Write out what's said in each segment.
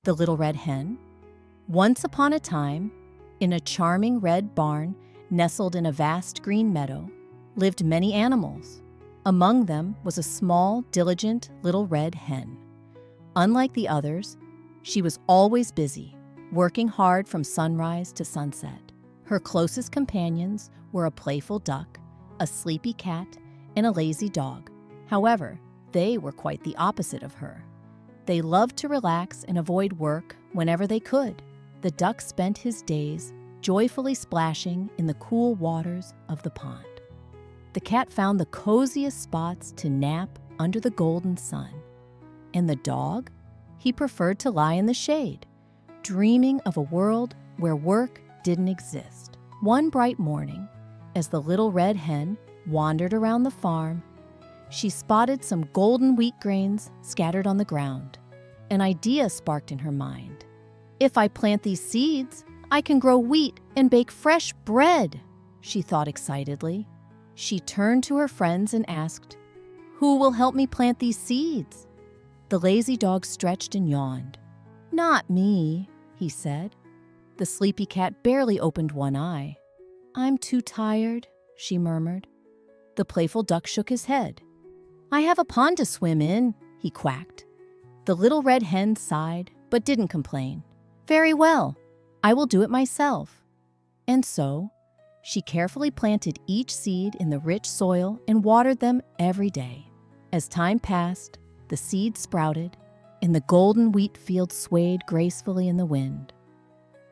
The Little Red Hen. Once upon a time, in a charming red barn nestled in a vast green meadow, lived many animals. Among them was a small, diligent little red hen. Unlike the others, she was always busy, working hard from sunrise to sunset. Her closest companions were a playful duck, a sleepy cat, and a lazy dog. However, they were quite the opposite of her. They loved to relax and avoid work whenever they could. The duck spent his days joyfully splashing in the cool waters of the pond. The cat found the coziest spots to nap under the golden sun. And the dog? He preferred to lie in the shade, dreaming of a world where work didn't exist. One bright morning, as the little red hen wandered around the farm, she spotted some golden wheat grains scattered on the ground. An idea sparked in her mind. If I plant these seeds, I can grow wheat and bake fresh bread, she thought excitedly. She turned to her friends and asked, "Who will help me plant these seeds?" The lazy dog stretched and yawned. "Not me," he said. The sleepy cat barely opened one eye. "I'm too tired," she murmured. The playful duck shook his head. "I have a pond to swim in," he quacked. The little red hen sighed, but didn't complain. "Very well, I will do it myself." And so, she carefully planted each seed in the rich soil and watered them every day. As time passed, the seeds sprouted, and the golden wheat fields swayed gracefully in the wind.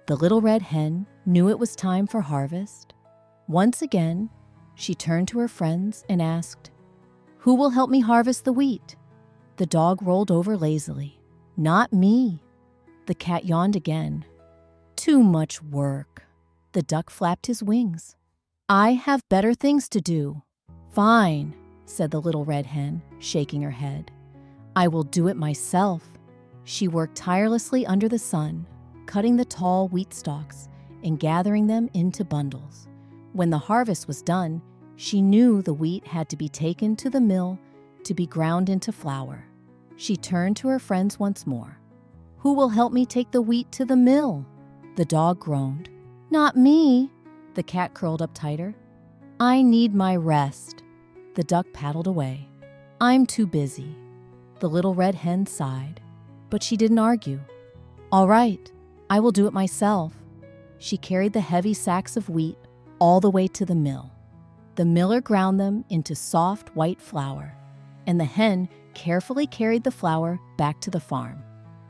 The little red hen knew it was time for harvest. Once again, she turned to her friends and asked, "Who will help me harvest the wheat?" The dog rolled over lazily. "Not me." The cat yawned again. "Too much work." The duck flapped his wings. "I have better things to do." "Fine," said the little red hen, shaking her head. "I will do it myself." She worked tirelessly under the sun, cutting the tall wheat stalks and gathering them into bundles. When the harvest was done, she knew the wheat had to be taken to the mill to be ground into flour. She turned to her friends once more. "Who will help me take the wheat to the mill?" The dog groaned. "Not me." The cat curled up tighter. "I need my rest." The duck paddled away. "I'm too busy." The little red hen sighed, but she didn't argue. "All right, I will do it myself." She carried the heavy sacks of wheat all the way to the mill. The miller ground them into soft white flour, and the hen carefully carried the flour back to the farm.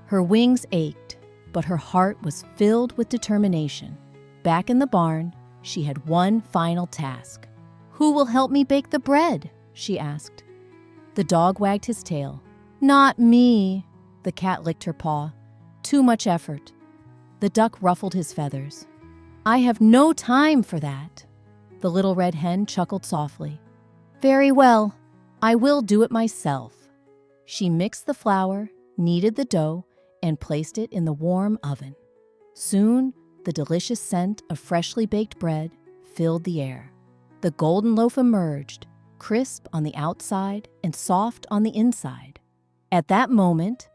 Her wings ached, but her heart was filled with determination. Back in the barn, she had one final task. "Who will help me bake the bread?" she asked. The dog wagged his tail. "Not me." The cat licked her paw. "Too much effort." The duck ruffled his feathers. "I have no time for that." The little red hen chuckled softly. "Very well, I will do it myself." She mixed the flour, kneaded the dough, and placed it in the warm oven. Soon, the delicious scent of freshly baked bread filled the air. The golden loaf emerged, crisp on the outside and soft on the inside. At that moment,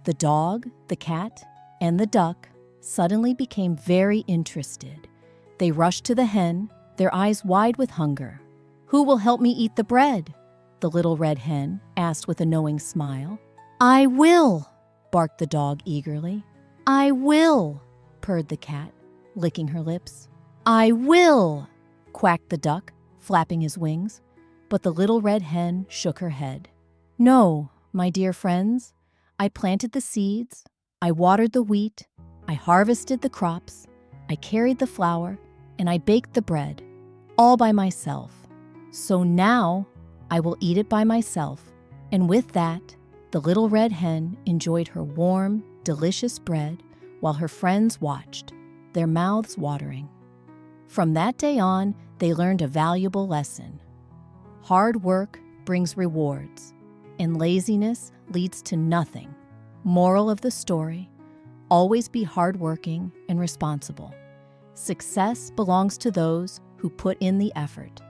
the dog, the cat, and the duck suddenly became very interested. They rushed to the hen, their eyes wide with hunger. "Who will help me eat the bread?" the little red hen asked with a knowing smile. "I will," barked the dog eagerly. "I will," purred the cat, licking her lips. "I will," quacked the duck, flapping his wings. But the little red hen shook her head. "No, my dear friends, I planted the seeds, I watered the wheat, I harvested the crops, I carried the flour, and I baked the bread, all by myself. So now I will eat it by myself." And with that, the little red hen enjoyed her warm, delicious bread while her friends watched, their mouths watering. From that day on, they learned a valuable lesson. Hard work brings rewards, and laziness leads to nothing. Moral of the story: always be hardworking and responsible. Success belongs to those who put in the effort,